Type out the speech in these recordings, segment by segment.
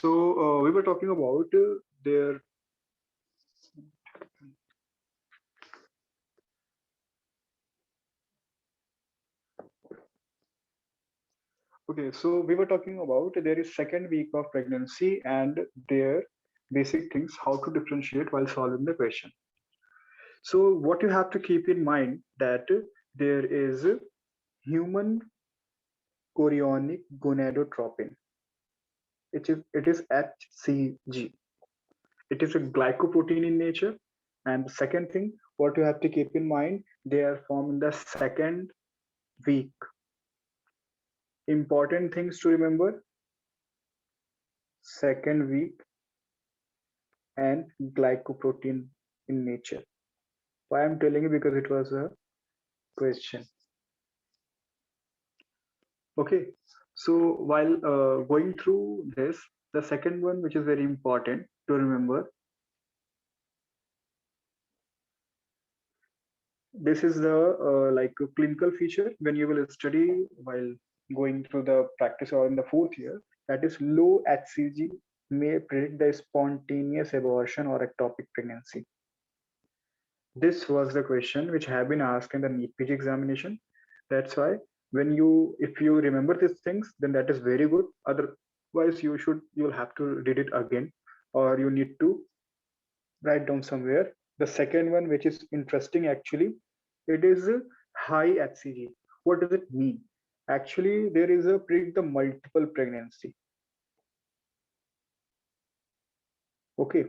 We were talking about their. Okay, so we were talking about there is second week of pregnancy and their basic things, how to differentiate while solving the question. So what you have to keep in mind that there is human chorionic gonadotropin. It is HCG. It is a glycoprotein in nature. And the second thing, what you have to keep in mind, they are formed in the second week. Important things to remember: second week and glycoprotein in nature. Why I'm telling you, because it was a question. Okay, so while going through this, the second one which is very important to remember, this is the like a clinical feature when you will study while going through the practice or in the fourth year, that is low HCG may predict the spontaneous abortion or ectopic pregnancy. This was the question which have been asked in the NEET PG examination. That's why when you, if you remember these things, then that is very good. Otherwise, you'll have to read it again, or you need to write down somewhere. The second one, which is interesting actually, it is a high HCG. What does it mean? Actually, there is a predict the multiple pregnancy. Okay,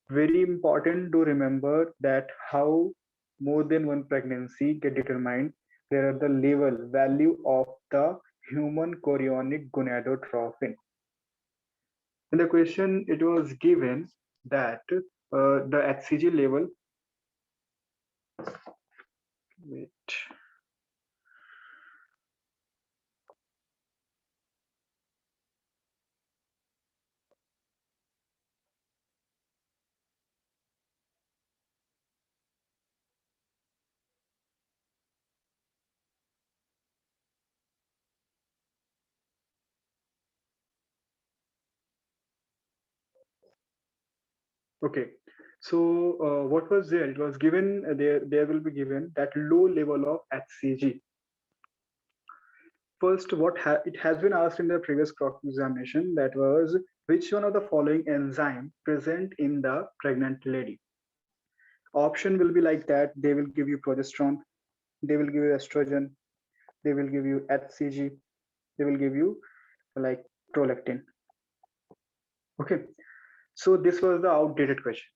very important to remember that how more than one pregnancy get determined. There are the level value of the human chorionic gonadotropin. In the question, it was given that the HCG level. Wait. Okay, so what was there? It was given there will be given that low level of HCG. First, it has been asked in the previous cross examination, that was which one of the following enzyme present in the pregnant lady. Option will be like that: they will give you progesterone, they will give you estrogen, they will give you HCG, they will give you like prolactin. Okay, so this was the outdated question.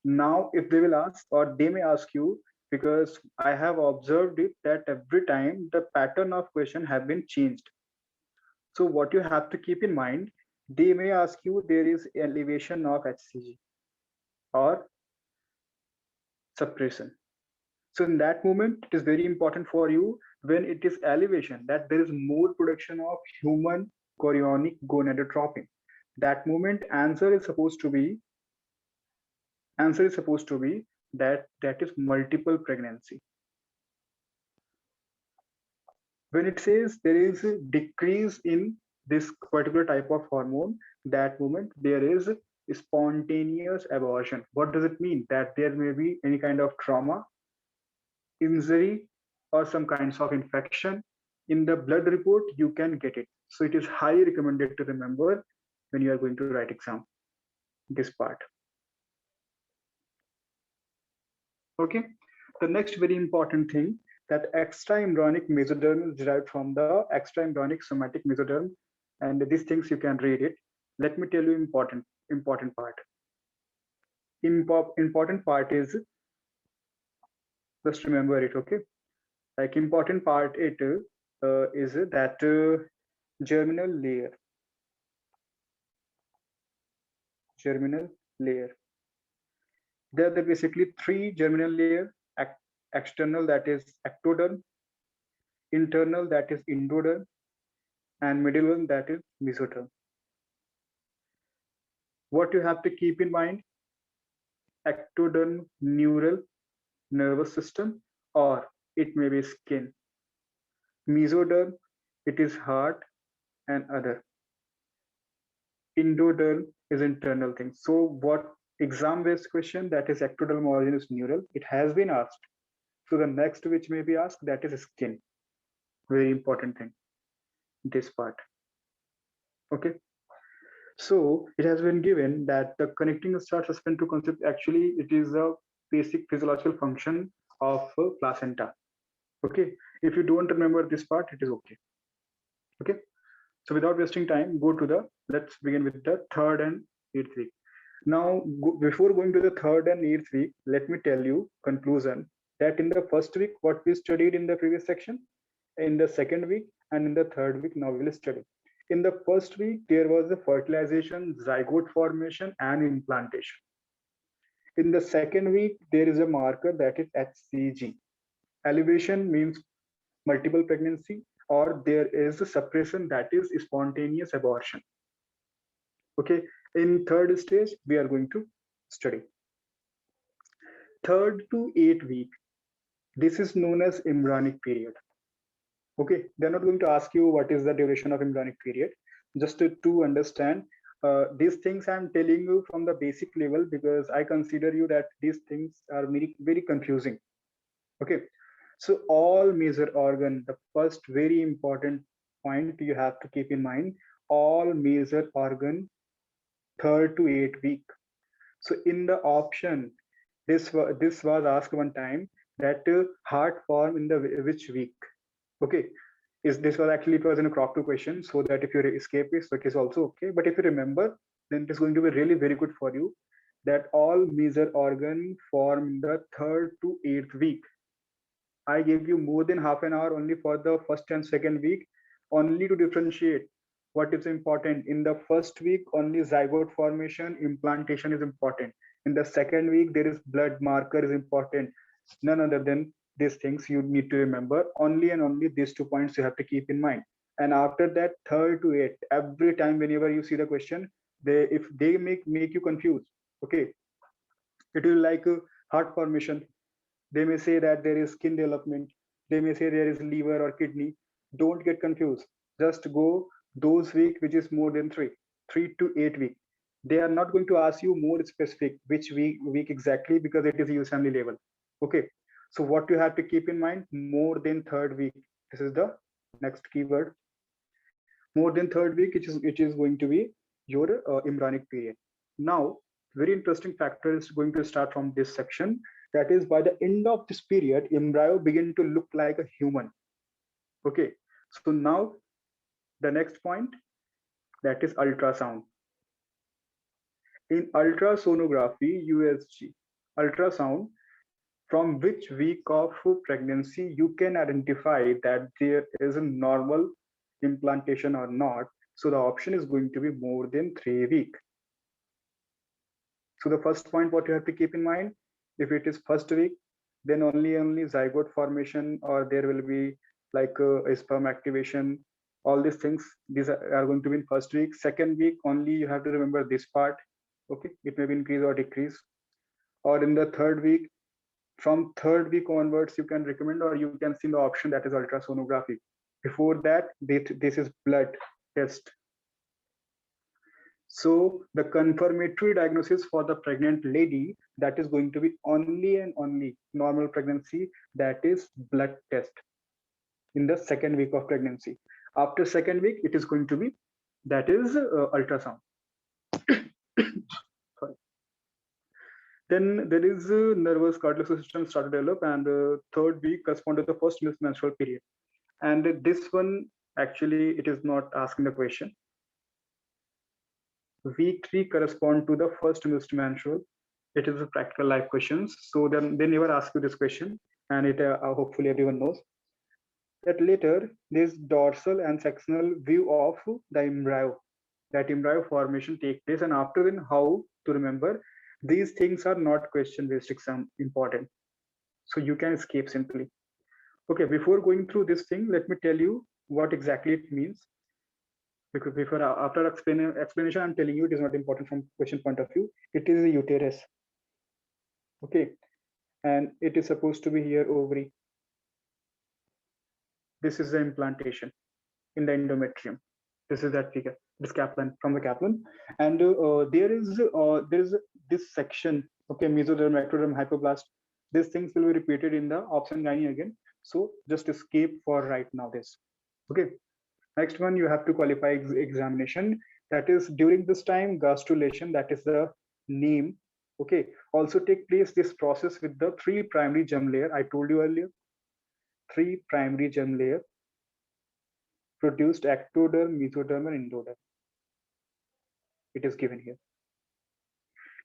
Now if they will ask, or they may ask you, because I have observed it that every time the pattern of question have been changed. So what you have to keep in mind, they may ask you there is elevation of HCG or suppression. So in that moment, it is very important for you, when it is elevation, that there is more production of human chorionic gonadotropin. That moment answer is supposed to be that is multiple pregnancy. When it says there is a decrease in this particular type of hormone, that moment there is spontaneous abortion. What does it mean? That there may be any kind of trauma, injury, or some kinds of infection. In the blood report you can get it. So it is highly recommended to remember when you are going to write exam, this part. Okay, the next very important thing, that extraembryonic mesoderm is derived from the extraembryonic somatic mesoderm, and these things you can read it. Let me tell you important part. Important part is, just remember it. Okay, like important part it is that germinal layer. Germinal layer. There are basically three germinal layer: external, that is ectoderm; internal, that is endoderm; and middle one, that is mesoderm. What you have to keep in mind: ectoderm, neural nervous system, or it may be skin. Mesoderm, it is heart and other. Endoderm is internal thing. So what exam-based question, that is ectoderm origin is neural. It has been asked. So the next which may be asked, that is skin. Very important thing, this part. Okay. So it has been given that the connecting star suspend to concept, actually it is a basic physiological function of placenta. Okay. If you don't remember this part, it is okay. Okay. So without wasting time, let's begin with the third and eighth week. Now, before going to the third and eighth week, let me tell you conclusion that in the first week, what we studied in the previous section, in the second week, and in the third week, now we will study. In the first week, there was the fertilization, zygote formation, and implantation. In the second week, there is a marker that is HCG. Elevation means multiple pregnancy, or there is a suppression, that is spontaneous abortion. Okay, in third stage, we are going to study. Third to 8 week, this is known as embryonic period. Okay, they're not going to ask you what is the duration of embryonic period. Just to understand, these things I'm telling you from the basic level because I consider you that these things are very, very confusing. Okay, so all major organ, the first very important point you have to keep in mind, all major organ, third to 8 week. So in the option, this was asked one time that heart form in the which week. Okay, is this was actually, it was in a crop to question, so that if you escape it, so it is also okay. But if you remember, then it is going to be really very good for you that all major organ form in the third to eighth week. I gave you more than half an hour only for the first and second week, only to differentiate what is important. In the first week, only zygote formation, implantation is important. In the second week, there is blood marker is important. None other than these things you need to remember. Only and only these 2 points you have to keep in mind. And after that, third to eighth, every time whenever you see the question, if they make you confused, okay, it will like heart formation, they may say that there is skin development. They may say there is liver or kidney. Don't get confused. Just go those week which is more than 3 to 8 week. They are not going to ask you more specific which week exactly because it is USMLE level. Okay. So what you have to keep in mind, more than third week. This is the next keyword. More than third week, it is going to be your embryonic period. Now, very interesting factor is going to start from this section. That is, by the end of this period, embryo begin to look like a human. Okay, so now the next point, that is ultrasound. In ultrasonography, USG, ultrasound, from which week of pregnancy you can identify that there is a normal implantation or not. So the option is going to be more than 3 weeks. So the first point what you have to keep in mind, if it is first week, then only zygote formation, or there will be like a sperm activation. All these things, these are going to be in first week. Second week only you have to remember this part. Okay, it may be increase or decrease. Or in the third week, from third week onwards, you can recommend or you can see the option that is ultrasonography. Before that, this is blood test. So the confirmatory diagnosis for the pregnant lady, that is going to be only and only normal pregnancy, that is blood test in the second week of pregnancy. After second week, it is going to be, that is ultrasound. Sorry. Then there is nervous cardiac system start to develop, and third week correspond to the first menstrual period. And this one, actually, it is not asking the question. Week 3 correspond to the first menstrual. It is a practical life questions. So then they never ask you this question, and it hopefully everyone knows that later this dorsal and sectional view of the embryo, that embryo formation take place, and after then how to remember. These things are not question based exam important, so you can escape simply. Okay, before going through this thing, let me tell you what exactly it means, because before after explanation I'm telling you it is not important from question point of view. It is a uterus. Okay, and it is supposed to be here ovary. This is the implantation in the endometrium. This is that figure. This Kaplan from the Kaplan, and there is this section. Okay, mesoderm, ectoderm, hypoblast. These things will be repeated in the option gynae again. So just escape for right now this. Okay. Next one, you have to qualify examination. That is during this time, gastrulation, that is the name. Okay. Also take place this process with the three primary germ layer. I told you earlier, three primary germ layer produced ectoderm, mesoderm, and endoderm. It is given here.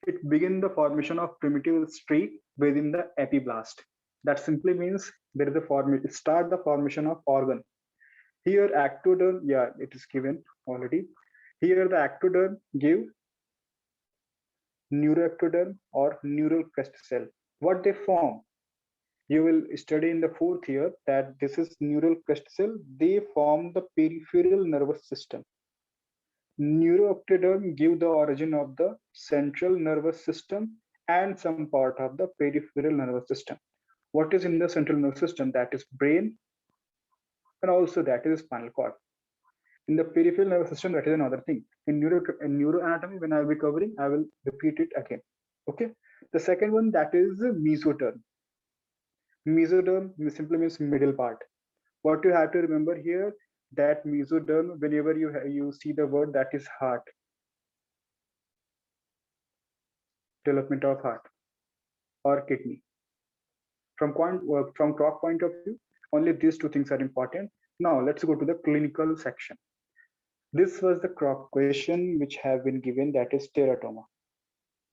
It begins the formation of primitive streak within the epiblast. That simply means there is a formation, start the formation of organ. Here ectoderm, yeah, it is given already. Here the ectoderm give neuroectoderm or neural crest cell. What they form? You will study in the fourth year that this is neural crest cell. They form the peripheral nervous system. Neuroectoderm give the origin of the central nervous system and some part of the peripheral nervous system. What is in the central nervous system? That is brain and also that is spinal cord. In the peripheral nervous system, that is another thing. In neuroanatomy, when I will be covering, I will repeat it again. Okay. The second one, that is mesoderm. Mesoderm simply means middle part. What you have to remember here, that mesoderm, whenever you see the word, that is heart, development of heart or kidney. From Kroc point of view, only these two things are important. Now let's go to the clinical section. This was the Kroc question which have been given, that is teratoma.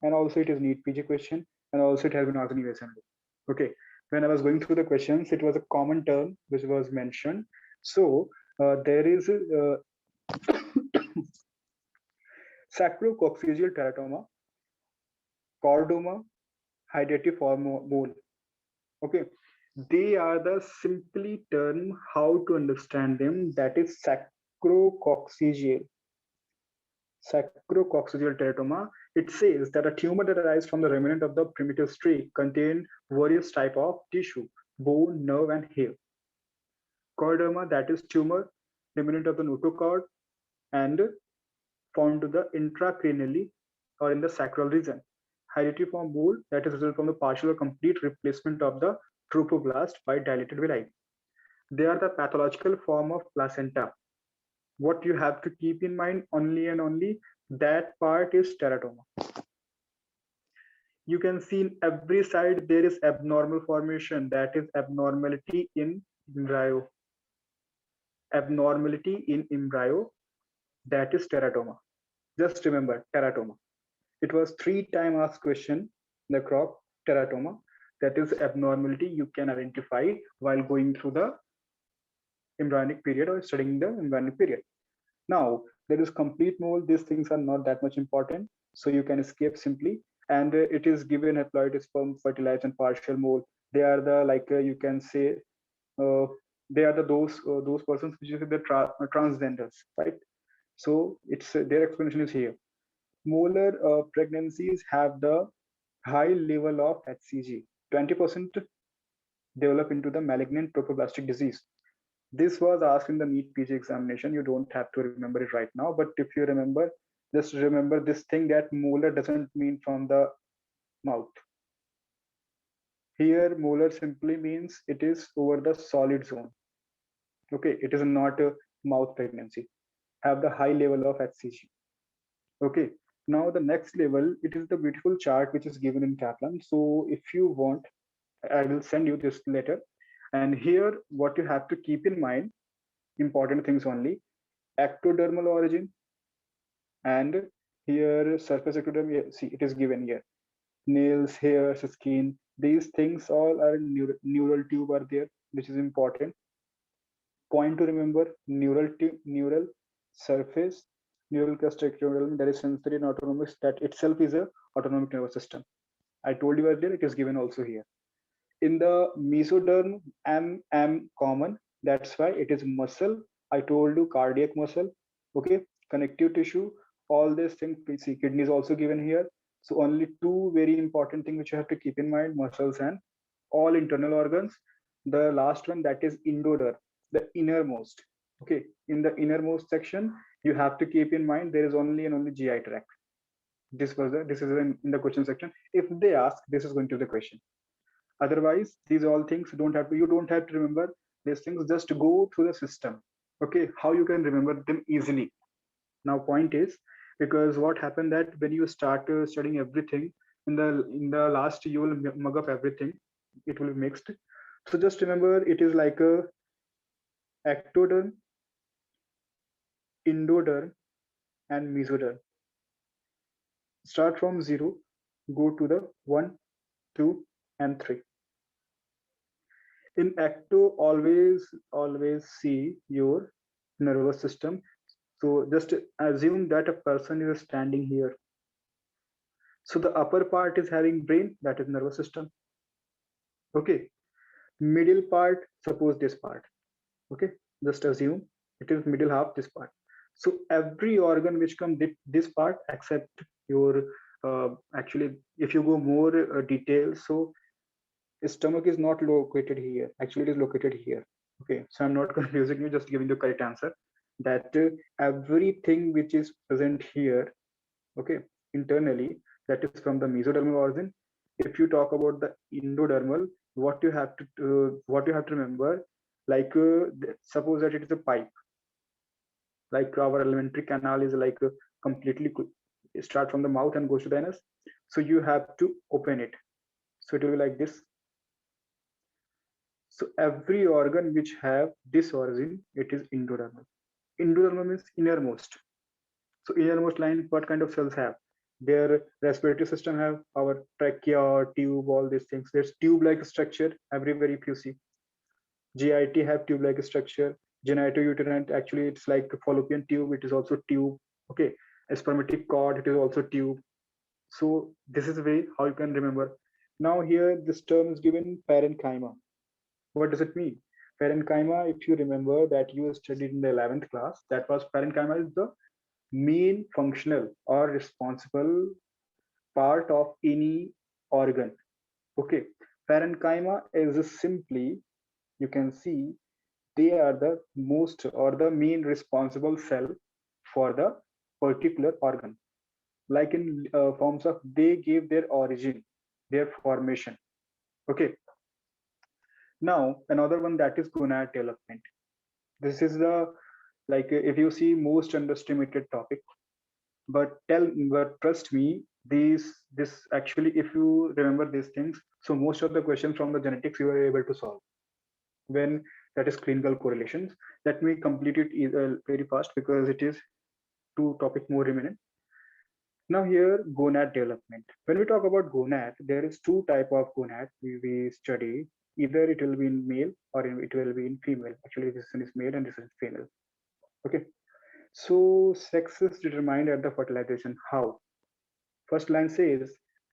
And also it is NEET PG question, and also it has been asked in USMLE. Okay, when I was going through the questions, it was a common term which was mentioned. So there is sacrococcygeal teratoma, chordoma, hydatidform mole. Okay, they are the simply term how to understand them. That is sacrococcygeal. Sacrococcygeal teratoma. It says that a tumor that arises from the remnant of the primitive streak contain various type of tissue, bone, nerve, and hair. Chordoma, that is tumor remnant of the notochord and found to the intracranially or in the sacral region. Hydatidform mole, that is result from the partial or complete replacement of the trophoblast by dilated villi. They are the pathological form of placenta. What you have to keep in mind only and only that part is teratoma. You can see in every side there is abnormal formation, that is abnormality in embryo. Abnormality in embryo, that is teratoma. Just remember teratoma. It was 3 times asked question, the Kroc teratoma, that is abnormality you can identify while going through the embryonic period or studying the embryonic period. Now, there is complete mole. These things are not that much important, so you can escape simply. And it is given haploid sperm, fertilized, and partial mole. They are the you can say they are the those persons which is the transgenders, right? So it's their explanation is here. Molar pregnancies have the high level of HCG. 20% develop into the malignant trophoblastic disease. This was asked in the NEET PG examination. You don't have to remember it right now, but if you remember, just remember this thing that molar doesn't mean from the mouth. Here, molar simply means it is over the solid zone. Okay, it is not a mouth pregnancy. Have the high level of HCG. Okay, now the next level, it is the beautiful chart which is given in Kaplan. So if you want, I will send you this later. And here, what you have to keep in mind, important things only, ectodermal origin, and here surface ectoderm, see it is given here. Nails, hairs, skin, these things all are neural tube are there, which is important. Point to remember, neural tube, neural surface, neural crest ectoderm, that is sensory and autonomic, that itself is a autonomic nervous system. I told you earlier, it is given also here. In the mesoderm, M common, that's why it is muscle. I told you cardiac muscle, okay, connective tissue, all these things. See, kidney is also given here. So only two very important things which you have to keep in mind: muscles and all internal organs. The last one, that is endoderm, the innermost. Okay, in the innermost section, You have to keep in mind there is only and only GI tract. This is in the question section. If they ask, this is going to be the question. Otherwise, these all things you don't have to remember these things. Just go through the system. Okay, how you can remember them easily. Now, point is, because what happened that when you start studying everything in the last, you will mug up everything. It will be mixed. So just remember, it is like a ectoderm, endoderm, and mesoderm. Start from 0, go to the 1, 2, and 3. In ecto, always see your nervous system. So just assume that a person is standing here. So the upper part is having brain, that is nervous system. Okay. Middle part, suppose this part. Okay. Just assume it is middle half, this part. So every organ which comes this part except your actually, if you go more details, so stomach is not located here. Actually, it is located here. Okay, so I'm not confusing you, just giving the correct answer. That everything which is present here, okay, internally, that is from the mesodermal origin. If you talk about the endodermal, what you have to remember, like suppose that it is a pipe, like our alimentary canal is like completely start from the mouth and goes to the anus. So you have to open it. So it will be like this. So every organ which have this origin, it is endodermal. Endodermal means innermost. So innermost line, what kind of cells have? Their respiratory system have our trachea, tube, all these things. There's tube-like structure everywhere if you see. GIT have tube-like structure. Genitouterine, actually it's like a fallopian tube. It is also tube. Okay. A spermatic cord, it is also tube. So this is the way how you can remember. Now here this term is given parenchyma. What does it mean? Parenchyma, if you remember that you studied in the 11th class, that was parenchyma is the main functional or responsible part of any organ. Okay, parenchyma is simply, you can see, they are the most or the main responsible cell for the particular organ. Like in forms of, they give their origin, their formation. Okay, now another one, that is gonad development. This is the, like if you see, most underestimated topic, but trust me, this actually, if you remember these things, so most of the questions from the genetics you are able to solve when that is clinical correlations. Let me complete it very fast because it is two topic more remaining. Now here, gonad development. When we talk about gonad, there is two type of gonad we study. Either it will be in male or it will be in female. Actually, this one is male and this is female. Okay. So sex is determined at the fertilization. How? First line says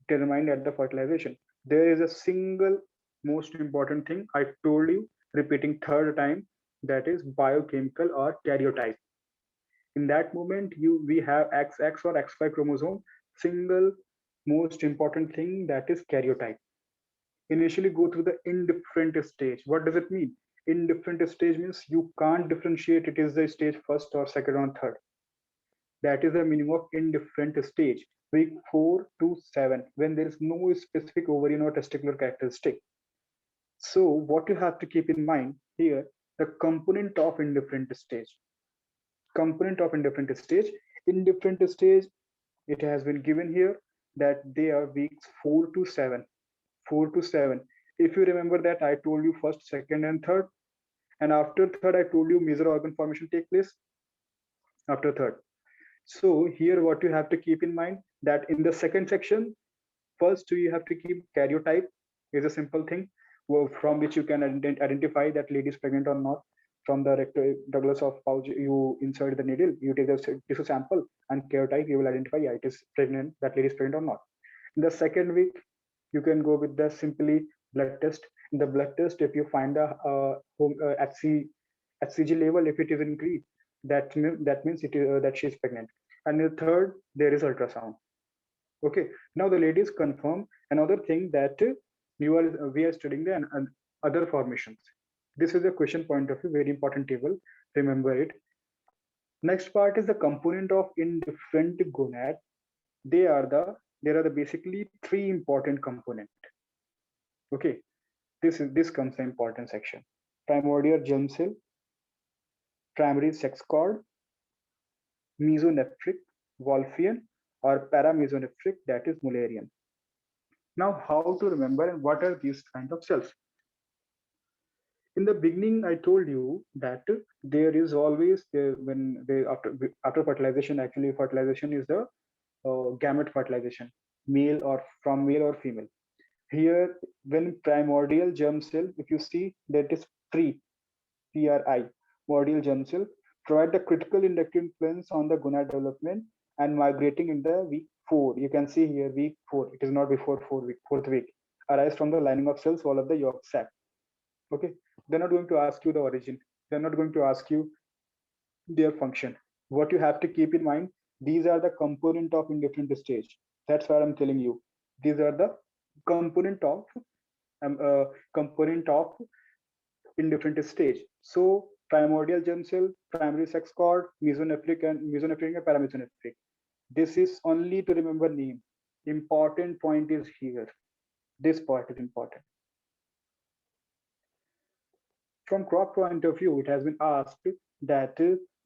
determined at the fertilization. There is a single most important thing I told you, repeating third time, that is biochemical or karyotype. In that moment, we have XX or XY chromosome. Single most important thing, that is karyotype. Initially go through the indifferent stage. What does it mean? Indifferent stage means you can't differentiate it is the stage first or second or third. That is the meaning of indifferent stage, week 4 to 7, when there is no specific ovarian or testicular characteristic. So what you have to keep in mind here, the component of indifferent stage. Indifferent stage, it has been given here that they are weeks 4 to 7. 4 to 7. If you remember that I told you first, second, and third, and after third, I told you major organ formation take place after third. So here what you have to keep in mind, that in the second section, first you have to keep karyotype is a simple thing from which you can identify that lady is pregnant or not. From the rectal Douglas of pouch, you insert the needle, you take the tissue sample, and karyotype, you will identify, yeah, it is pregnant, that lady is pregnant or not. In the second week, you can go with the simply blood test. In the blood test, if you find the HCG level, if it is increased, that means it is that she is pregnant. And in the third, there is ultrasound. Okay, now the ladies confirm another thing, that we are studying the other formations. This is a question point of view, very important table, remember it. Next part is the component of indifferent gonad. They are the there are the basically three important component. Okay, this comes the important section. Primordial germ cell, primary sex cord, mesonephric, Wolffian, or paramesonephric, that is Mullerian. Now, how to remember and what are these kind of cells? In the beginning, I told you that there is always there when they after fertilization. Actually, fertilization is the gamete fertilization, male or from male or female. Here, when primordial germ cell, if you see that is PRI, primordial germ cell, provide the critical inductive influence on the gonad development and migrating in the week 4. You can see here week 4. It is not before 4th week. Arise from the lining of cells wall of the yolk sac. Okay, they're not going to ask you the origin. They're not going to ask you their function. What you have to keep in mind, these are the component of indifferent stage. That's why I'm telling you. These are the component of um, uh, component of indifferent stage. So primordial germ cell, primary sex cord, mesonephric and paramesonephric. This is only to remember name. Important point is here. This part is important. From crop point of view, it has been asked that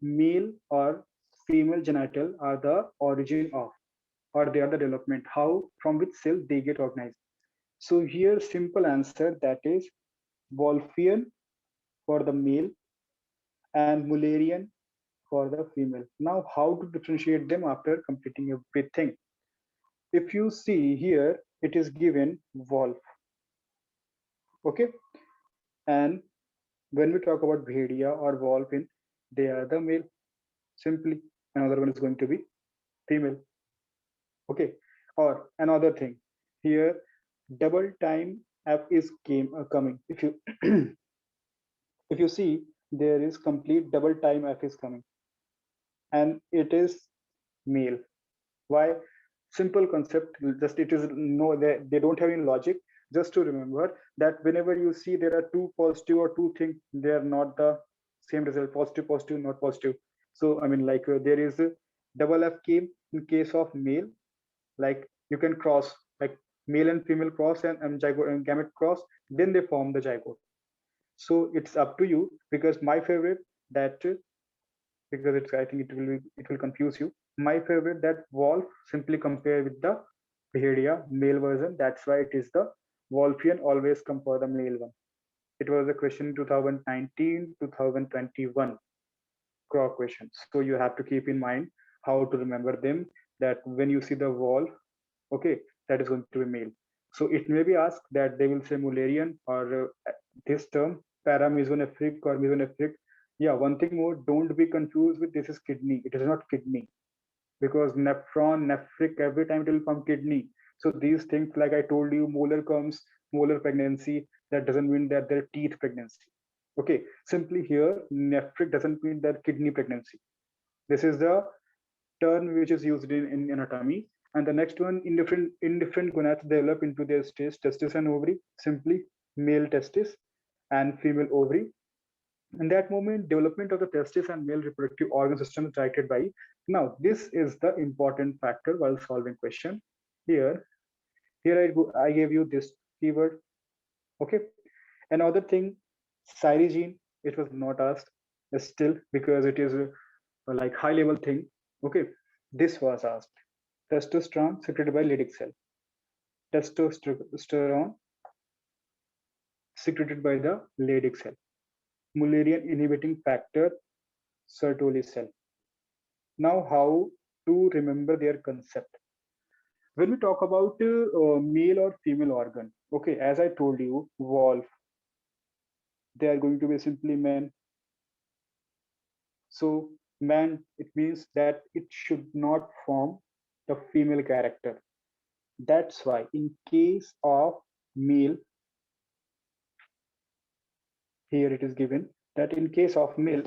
male or female genital are the origin of, or they are the development. How, from which cell they get organized. So here, simple answer that is Wolffian for the male and Mullerian for the female. Now, how to differentiate them after completing everything? If you see here, it is given Wolf. Okay, and when we talk about Bhedia or Wolfin, they are the male simply. Another one is going to be female. Okay, or another thing here, double time f is coming. If you if you see, there is complete double time f is coming, and it is male. Why? Simple concept. Just it is no, they don't have any logic. Just to remember that whenever you see there are two positive or two things, they are not the same result. Positive, positive, not positive. So I mean, like there is a double f came in case of male. Like you can cross like male and female cross and zygote and gamete cross, then they form the zygote. So it's up to you, because my favorite that because it's I think it will confuse you. My favorite that Wolf simply compare with the Behedia male version. That's why it is the Wolfian always compare the male one. It was a question in 2019, 2021 Croc question. So you have to keep in mind how to remember them. That when you see the wolf, okay, that is going to be male. So it may be asked that they will say Mullerian or this term paramesonephric or mesonephric. Yeah, one thing more, don't be confused with this is kidney. It is not kidney, because nephron, nephric, every time it will come kidney. So these things, like I told you, molar comes, molar pregnancy, that doesn't mean that they're teeth pregnancy. Okay, simply here, nephric doesn't mean that kidney pregnancy. This is the term which is used in anatomy. And the next one, indifferent gonads develop into their stage, testis and ovary, simply male testis and female ovary. In that moment, development of the testis and male reproductive organ system is directed by. Now, this is the important factor while solving question. Here, I gave you this keyword. Okay. Another thing, gene, it was not asked still because it is like high level thing. Okay. This was asked. Testosterone secreted by Leydig cell. Testosterone secreted by the Leydig cell. Mullerian inhibiting factor, Sertoli cell. Now, how to remember their concept? When we talk about male or female organ, okay, as I told you, wolf, they are going to be simply men. So, man, it means that it should not form the female character. That's why, in case of male, here it is given that in case of male,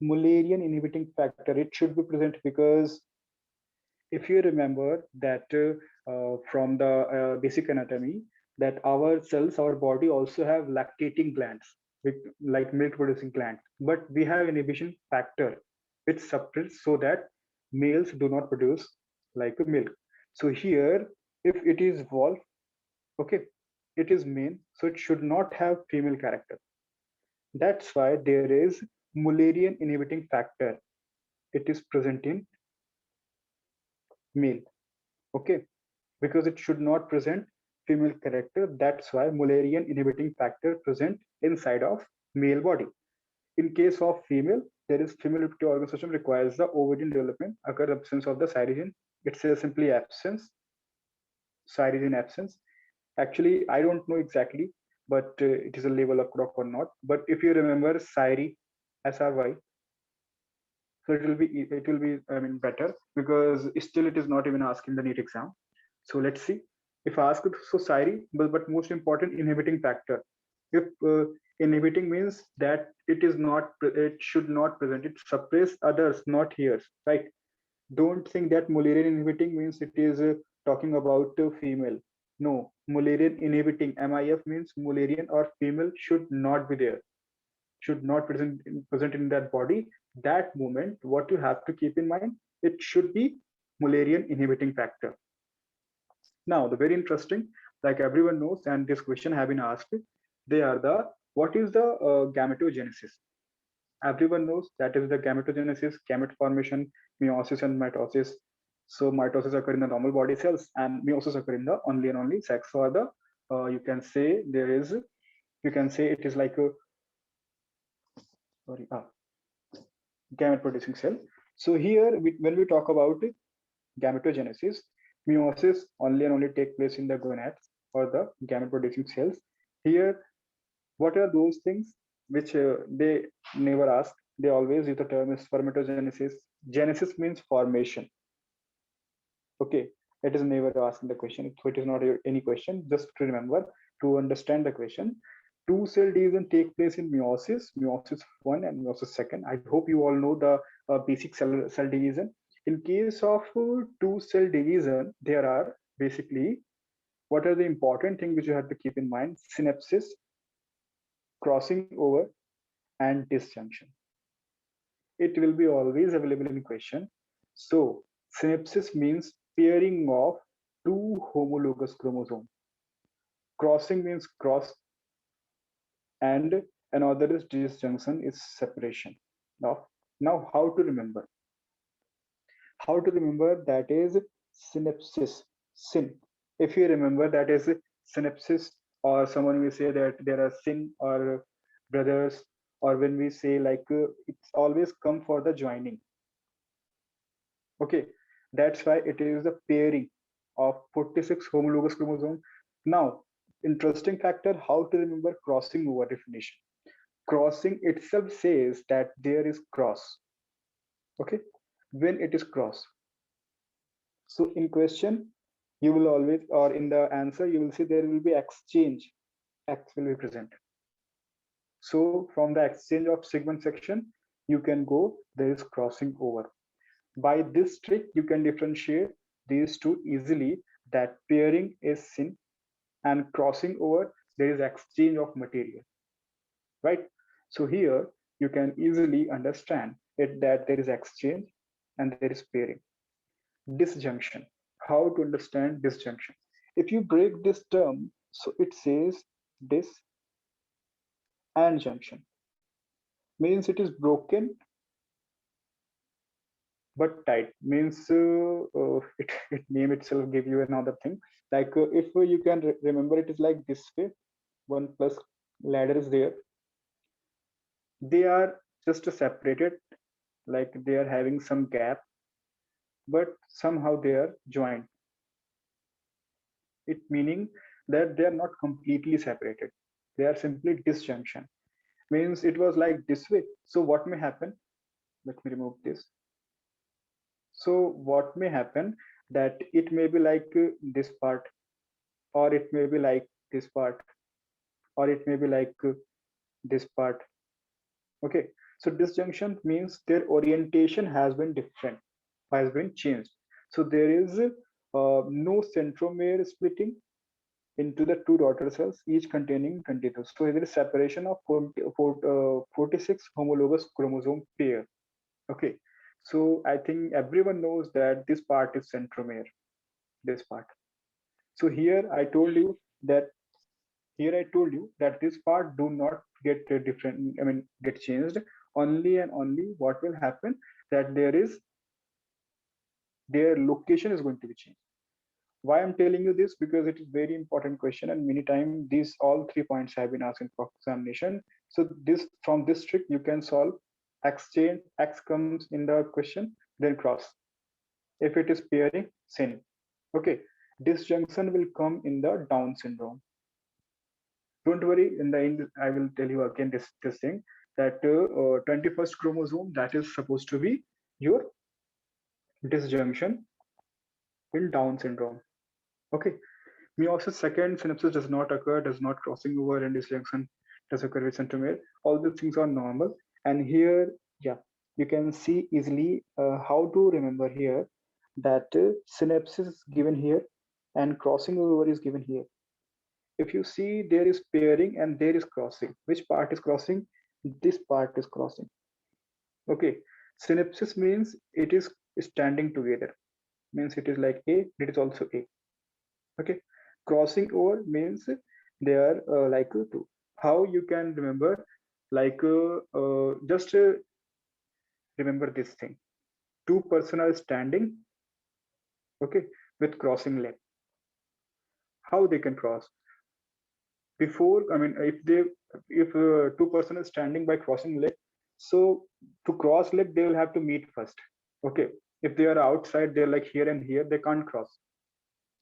Mullerian inhibiting factor, it should be present, because if you remember that from the basic anatomy, that our cells, our body also have lactating glands. like milk producing gland, but we have inhibition factor which suppresses so that males do not produce like a milk. So here, if it is wolf, okay, it is male, so it should not have female character. That's why there is Mullerian inhibiting factor. It is present in male, okay, because it should not present female character. That's why Mullerian inhibiting factor present inside of male body. In case of female, there is female reproductive organ system requires the ovarian development, occur absence of the cytosine. It says simply absence, cytosine absence. Actually, I don't know exactly, but it is a level of crop or not. But if you remember Syri, SRY, so it will be I mean better because still it is not even asking the NEET exam. So let's see. If asked, so Syri, but most important inhibiting factor. If inhibiting means that it is not, it should not present. It suppress others, not here, right? Don't think that Mullerian inhibiting means it is talking about female. No, Mullerian inhibiting MIF means Mullerian or female should not be there, should not present in that body. That moment, what you have to keep in mind, it should be Mullerian inhibiting factor. Now, the very interesting, like everyone knows, and this question have been asked, they are the what is the gametogenesis? Everyone knows that is the gametogenesis, gamete formation, meiosis and mitosis. So mitosis occur in the normal body cells, and meiosis occur in the only and only sex. Or the you can say there is, you can say it is like a sorry gamete producing cell. So here when we talk about gametogenesis, meiosis only and only take place in the gonads or the gamete producing cells. Here, what are those things which they never ask? They always use the term is spermatogenesis. Genesis means formation. Okay, it is never asking the question. So it is not any question. Just to remember to understand the question. Two cell division take place in meiosis, meiosis one and meiosis second. I hope you all know the basic cell division. In case of two cell division, there are basically what are the important things which you have to keep in mind? Synapsis, crossing over, and disjunction. It will be always available in question. So synapsis means pairing of two homologous chromosomes. Crossing means cross, and another is disjunction is separation. Now how to remember? How to remember that is synapsis, syn. If you remember that is synapsis, or someone will say that there are syn or brothers, or when we say like it's always come for the joining. Okay, that's why it is the pairing of 46 homologous chromosome. Now, interesting factor, how to remember crossing over definition. Crossing itself says that there is cross. Okay, when it is cross. So in question, you will always, or in the answer, you will see there will be exchange. X will be present. So from the exchange of segment section, you can go, there is crossing over. By this trick, you can differentiate these two easily, that pairing is syn and crossing over, there is exchange of material, right? So here you can easily understand it that there is exchange and there is pairing. Disjunction. How to understand disjunction? If you break this term, so it says dis and junction means it is broken but tight, means it name itself give you another thing. Like if you can remember, it is like this way, one plus ladder is there, they are just separated, like they are having some gap, but somehow they are joined. It meaning that they are not completely separated, they are simply disjunction, means it was like this way. So what may happen, let me remove this. So what may happen, that it may be like this part, or it may be like this part, or it may be like this part. Okay, so disjunction means their orientation has been different, has been changed. So there is no centromere splitting, into the two daughter cells, each containing 22. So there is separation of 46 homologous chromosome pair. Okay. So I think everyone knows that this part is centromere, this part. So that here I told you that this part do not get different, I mean, get changed. Only and only what will happen that their location is going to be changed. Why I'm telling you this? Because it is very important question, and many times these all 3 points have been asked in proc examination. So this from this trick you can solve x chain, x comes in the question, then cross. If it is pairing, same. Okay, disjunction will come in the Down syndrome. Don't worry, in the end I will tell you again this thing that 21st chromosome, that is supposed to be your disjunction in Down syndrome. Okay. Meiosis second synapses does not occur, does not crossing over, and disjunction does occur with centromere. All these things are normal. And here, yeah, you can see easily how to remember here that synapses is given here and crossing over is given here. If you see, there is pairing and there is crossing. Which part is crossing? This part is crossing. Okay. Synapses means it is standing together. Means it is like A, it is also A. Okay, crossing over means they are like two. How you can remember, like just remember this thing, two person are standing, okay, with crossing leg. How they can cross? Before, I mean, if two person is standing by crossing leg, so to cross leg they will have to meet first. Okay, if they are outside, they're like here and here, they can't cross.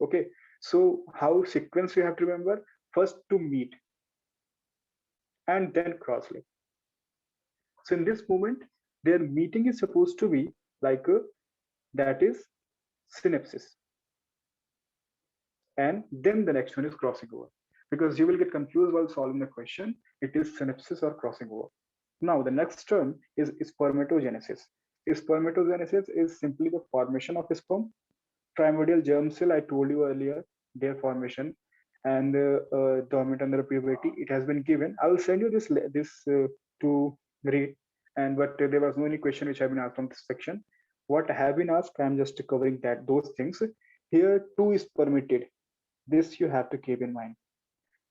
Okay, so how sequence you have to remember? First to meet and then cross leg. So in this moment, their meeting is supposed to be like that is synapses, and then the next one is crossing over, because you will get confused while solving the question. It is synapses or crossing over. Now the next term is spermatogenesis. Spermatogenesis is simply the formation of sperm. Primordial germ cell, I told you earlier, their formation, and dormant under puberty. It has been given. I will send you this to read. And but there was no any question which have been asked from this section. What have been asked, I'm just covering that those things. Here two is permitted. This you have to keep in mind.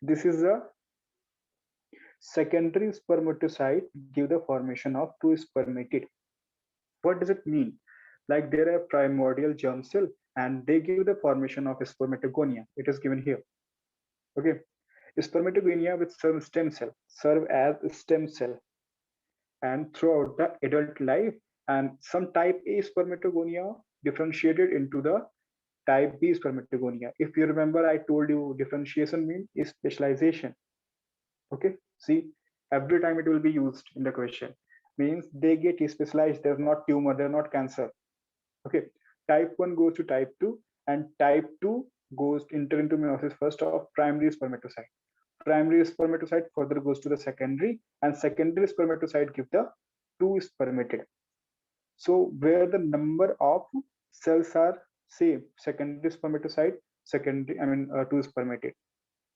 This is a secondary spermatocyte give the formation of two spermatid. What does it mean? Like there are primordial germ cell and they give the formation of spermatogonia. It is given here. Okay. Spermatogonia with some stem cell serve as stem cell and throughout the adult life, and some type A spermatogonia differentiated into the type B spermatogonia. If you remember, I told you differentiation means specialization. Okay, see, every time it will be used in the question. Means they get specialized, they're not tumor, they're not cancer. Okay, type 1 goes to type 2, and type 2 goes enter into meiosis first of primary spermatocyte. Primary spermatocyte further goes to the secondary, and secondary spermatocyte give the two spermatid. So where the number of cells are same, secondary spermatocyte, secondary, I mean two spermatid.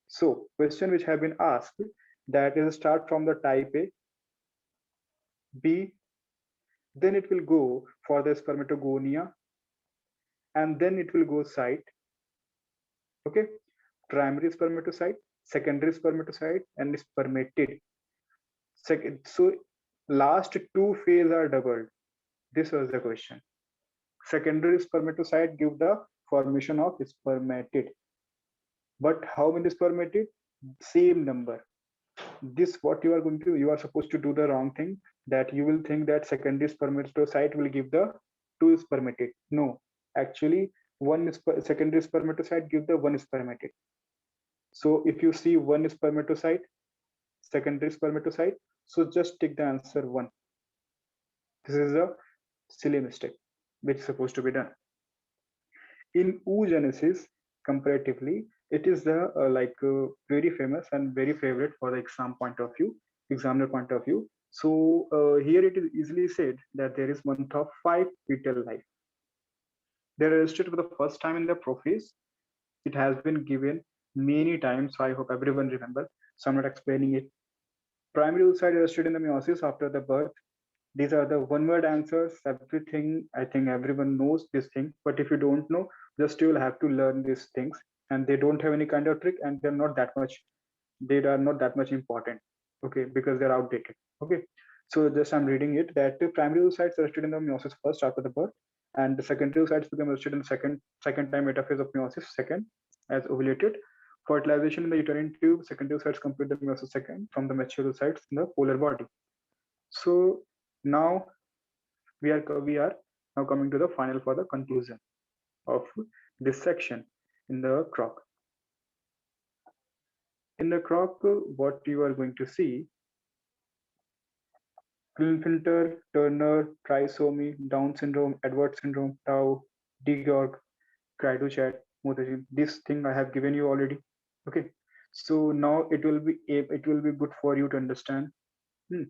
So question which have been asked, that is start from the type A, B, then it will go for the spermatogonia, and then it will go site. Okay, primary spermatocyte, secondary spermatocyte, and spermatid. Second, so last two phase are doubled. This was the question. Secondary spermatocyte give the formation of spermatid. But how many spermatid? Same number. This what you are going to, you are supposed to do the wrong thing, that you will think that secondary spermatocyte will give the two spermatid. No, actually secondary spermatocyte give the one spermatid. So if you see one spermatocyte, secondary spermatocyte, so just take the answer 1. This is a silly mistake which is supposed to be done. In oogenesis, comparatively, it is the very famous and very favorite for the exam point of view, examiner point of view. So here it is easily said that there is month of 5 fetal life. They are registered for the first time in the prophase. It has been given many times, so I hope everyone remembers. So I'm not explaining it. Primary oocyte arrested in the meiosis after the birth. These are the one-word answers. Everything, I think everyone knows this thing. But if you don't know, just you will have to learn these things. And they don't have any kind of trick, and they're not that much. They are not that much important. Okay, because they're outdated. Okay, so just I'm reading it that the primary oocytes arrested in the meiosis first after the birth, and the secondary oocytes become arrested in the second time metaphase of meiosis second as ovulated. Fertilization in the uterine tube. Secondary oocytes complete the meiosis second from the mature oocytes in the polar body. So now we are now coming to the final for the conclusion of this section in the croc. In the croc, what you are going to see: Klinefelter, Turner, trisomy, Down syndrome, Edwards syndrome, Tau, de Georg, Cryochat, Mutagen. This thing I have given you already. Okay, so now it will be good for you to understand. Hmm.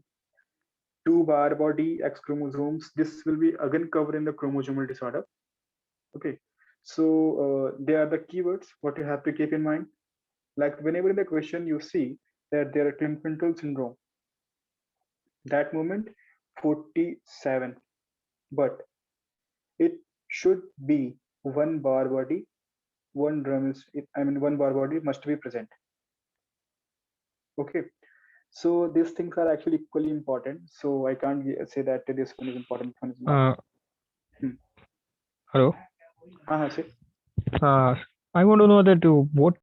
Two bar body X chromosomes. This will be again covered in the chromosomal disorder. Okay, so they are the keywords what you have to keep in mind. Like whenever in the question you see that there are Klinefelter syndrome, that moment 47, but it should be one bar body, one drum is, I mean, one bar body must be present. Okay, so these things are actually equally important. So I can't say that this one is important, one is not. Hello. Say. I want to know that what